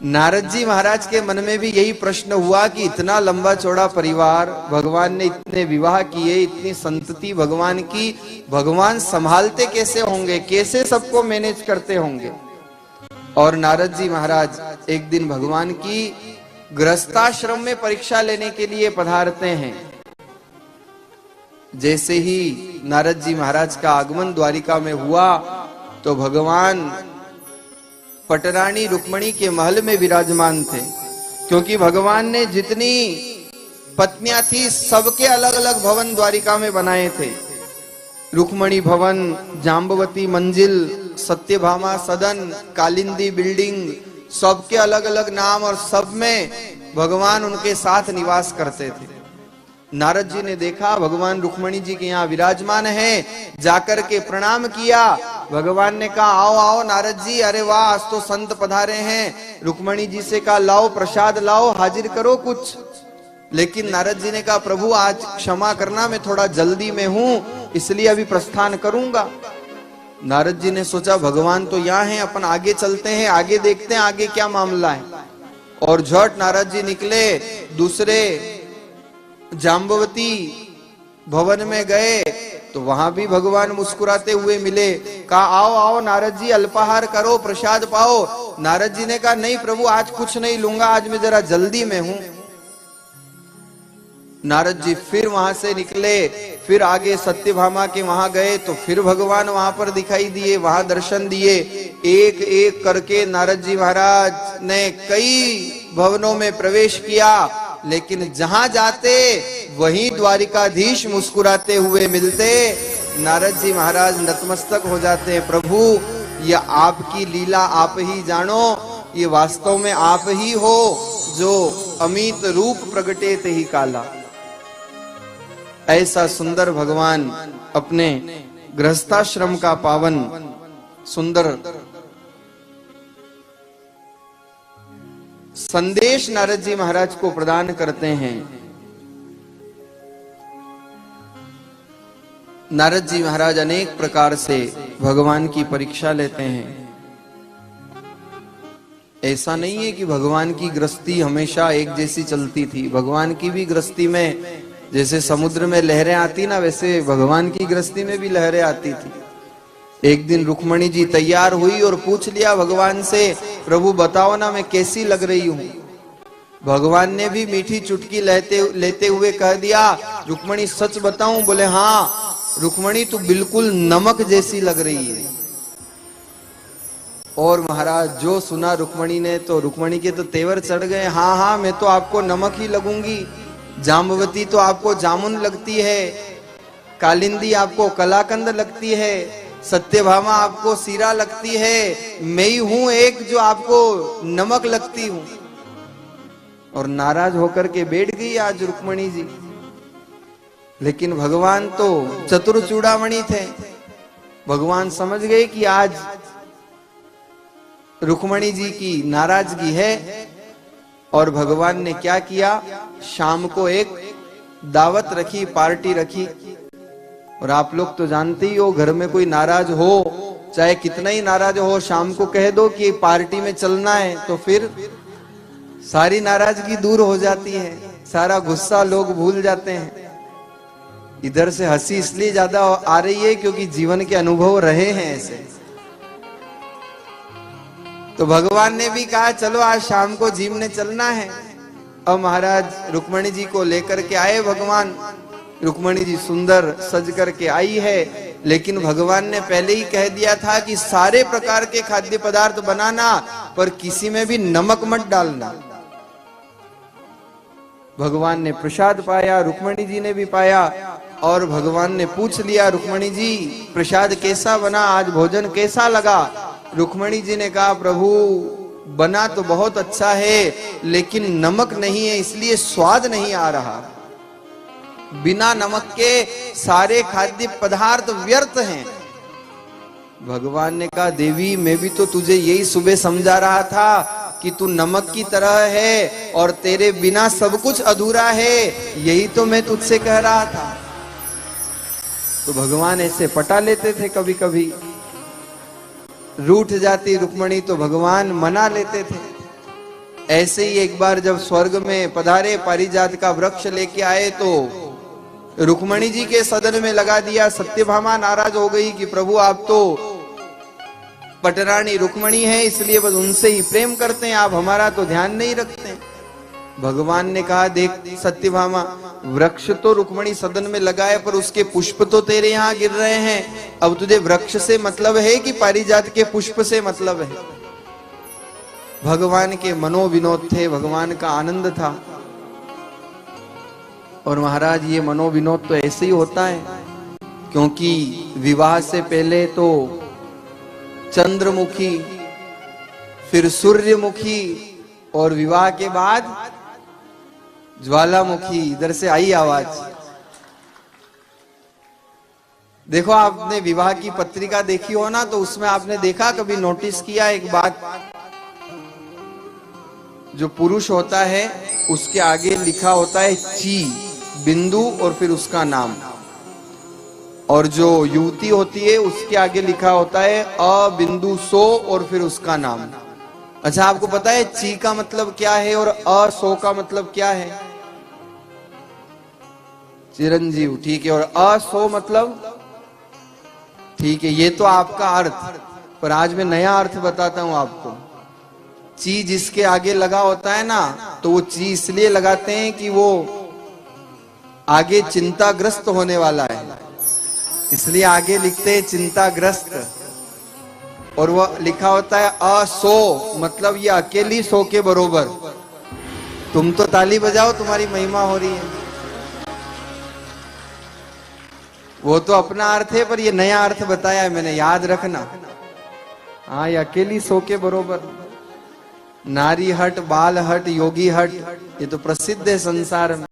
नारद जी महाराज के मन में भी यही प्रश्न हुआ कि इतना लंबा चौड़ा परिवार, भगवान ने इतने विवाह किए, इतनी संतति भगवान की, भगवान संभालते कैसे होंगे, कैसे सबको मैनेज करते होंगे। और नारद जी महाराज एक दिन भगवान की गृहस्थाश्रम में परीक्षा लेने के लिए पधारते हैं। जैसे ही नारद जी महाराज का आगमन द्वारिका में हुआ तो भगवान पटरानी रुक्मणी के महल में विराजमान थे, क्योंकि भगवान ने जितनी पत्नियां थी सबके अलग अलग भवन द्वारिका में बनाए थे। रुक्मणी भवन, जाम्बवती मंजिल, सत्यभामा सदन, कालिंदी बिल्डिंग, सबके अलग अलग नाम और सब में भगवान उनके साथ निवास करते थे। नारद जी ने देखा भगवान रुक्मणी जी के यहाँ विराजमान है, जाकर के प्रणाम किया। भगवान ने कहा आओ आओ नारद जी, अरे वाह आज तो संत पधारे हैं। रुक्मणी जी से कहा लाओ प्रसाद लाओ, हाजिर करो कुछ। लेकिन नारद जी ने कहा प्रभु आज क्षमा करना, मैं थोड़ा जल्दी में हूं, इसलिए अभी प्रस्थान करूंगा। नारद जी ने सोचा भगवान तो यहाँ हैं, अपन आगे चलते हैं, आगे देखते हैं आगे क्या मामला है। और झट नारद जी निकले, दूसरे जाम्बवती भवन में गए तो वहां भी भगवान मुस्कुराते हुए मिले। कहा आओ आओ नारद जी अल्पाहार करो, प्रसाद पाओ। नारद जी ने कहा नहीं प्रभु आज कुछ नहीं लूंगा, आज मैं जरा जल्दी में हूं। नारद जी फिर वहां से निकले, फिर आगे सत्यभामा के वहां गए तो फिर भगवान वहां पर दिखाई दिए, वहां दर्शन दिए। एक एक करके नारद जी महाराज ने कई भवनों में प्रवेश किया, लेकिन जहां जाते वहीं द्वारिकाधीश मुस्कुराते हुए मिलते। नारद जी महाराज नतमस्तक हो जाते हैं, प्रभु ये आपकी लीला आप ही जानो, ये वास्तव में आप ही हो जो अमित रूप प्रगटे ते ही काला। ऐसा सुंदर भगवान अपने गृहस्थाश्रम का पावन सुंदर संदेश नारद जी महाराज को प्रदान करते हैं। नारद जी महाराज अनेक प्रकार से भगवान की परीक्षा लेते हैं। ऐसा नहीं है कि भगवान की गृहस्थी हमेशा एक जैसी चलती थी। भगवान की भी गृहस्थी में जैसे समुद्र में लहरें आती ना, वैसे भगवान की गृहस्थी में भी लहरें आती थी। एक दिन रुक्मणी जी तैयार हुई और पूछ लिया भगवान से प्रभु बताओ ना मैं कैसी लग रही हूं। भगवान ने भी मीठी चुटकी लेते हुए कह दिया रुक्मणी सच बताऊं? बोले हाँ रुक्मणी तू बिल्कुल नमक जैसी लग रही है। और महाराज जो सुना रुक्मणी ने तो रुक्मणी के तो तेवर चढ़ गए। हाँ हाँ मैं तो आपको नमक ही लगूंगी, जाम्बवती तो आपको जामुन लगती है, कालिंदी आपको कलाकंद लगती है, सत्यभामा आपको सीरा लगती है, मैं ही हूं एक जो आपको नमक लगती हूं। और नाराज होकर के बैठ गई आज रुक्मणी जी। लेकिन भगवान तो चतुर चूड़ामणि थे, भगवान समझ गए कि आज रुक्मणी जी की नाराजगी है। और भगवान ने क्या किया, शाम को एक दावत रखी, पार्टी रखी। और आप लोग तो जानते ही हो घर में कोई नाराज हो, चाहे कितना ही नाराज हो, शाम को कह दो कि पार्टी में चलना है तो फिर सारी नाराजगी दूर हो जाती है, सारा गुस्सा लोग भूल जाते हैं। इधर से हंसी इसलिए ज्यादा आ रही है क्योंकि जीवन के अनुभव रहे हैं ऐसे। तो भगवान ने भी कहा चलो आज शाम को जिम ने चलना है। अब महाराज रुक्मणी जी को लेकर के आए भगवान। रुक्मणी जी सुंदर सज करके आई है, लेकिन भगवान ने पहले ही कह दिया था कि सारे प्रकार के खाद्य पदार्थ बनाना पर किसी में भी नमक मत डालना। भगवान ने प्रसाद पाया, रुक्मणी जी ने भी पाया। और भगवान ने पूछ लिया रुक्मणी जी प्रसाद कैसा बना, आज भोजन कैसा लगा? रुक्मणी जी ने कहा प्रभु बना तो बहुत अच्छा है लेकिन नमक नहीं है इसलिए स्वाद नहीं आ रहा। बिना नमक के सारे खाद्य पदार्थ व्यर्थ हैं। भगवान ने कहा देवी मैं भी तो तुझे यही सुबह समझा रहा था कि तू नमक की तरह है और तेरे बिना सब कुछ अधूरा है, यही तो मैं तुझसे कह रहा था। तो भगवान ऐसे पटा लेते थे, कभी कभी रूठ जाती रुक्मणी तो भगवान मना लेते थे। ऐसे ही एक बार जब स्वर्ग में पधारे, पारिजात का वृक्ष लेके आए तो रुक्मणी जी के सदन में लगा दिया। सत्यभामा नाराज हो गई कि प्रभु आप तो पटरानी रुक्मणी है, इसलिए बस उनसे ही प्रेम करते हैं, आप हमारा तो ध्यान नहीं रखते। भगवान ने कहा, देख सत्यभामा, वृक्ष तो रुक्मणी सदन में लगा है, पर उसके पुष्प तो तेरे यहाँ गिर रहे हैं। अब तुझे वृक्ष से मतलब है कि पारिजात के पुष्प से मतलब है? भगवान के मनोविनोद थे, भगवान का आनंद था। और महाराज ये मनोविनोद तो ऐसे ही होता है, क्योंकि विवाह से पहले तो चंद्रमुखी, फिर सूर्यमुखी, और विवाह के बाद ज्वालामुखी। इधर से आई आवाज। देखो, आपने विवाह की पत्रिका देखी हो ना, तो उसमें आपने देखा, कभी नोटिस किया एक बात, जो पुरुष होता है उसके आगे लिखा होता है ची, बिंदु, और फिर उसका नाम। और जो युवती होती है उसके आगे लिखा होता है अ बिंदु सो, और फिर उसका नाम। अच्छा, आपको पता है ची का मतलब क्या है और अ सो का मतलब क्या है? चिरंजीव, ठीक है। और अ सो मतलब, ठीक है, ये तो आपका अर्थ, पर आज मैं नया अर्थ बताता हूं आपको। ची जिसके आगे लगा होता है ना, तो वो ची इसलिए लगाते हैं कि वो आगे चिंताग्रस्त होने वाला है, इसलिए आगे लिखते हैं चिंताग्रस्त। और वो लिखा होता है असो, मतलब ये अकेली सो के बरोबर। तुम तो ताली बजाओ, तुम्हारी महिमा हो रही है। वो तो अपना अर्थ है, पर ये नया अर्थ बताया है मैंने, याद रखना। हाँ, ये अकेली सो के बरोबर। नारी हट, बाल हट, योगी हट, ये तो प्रसिद्ध है संसार में।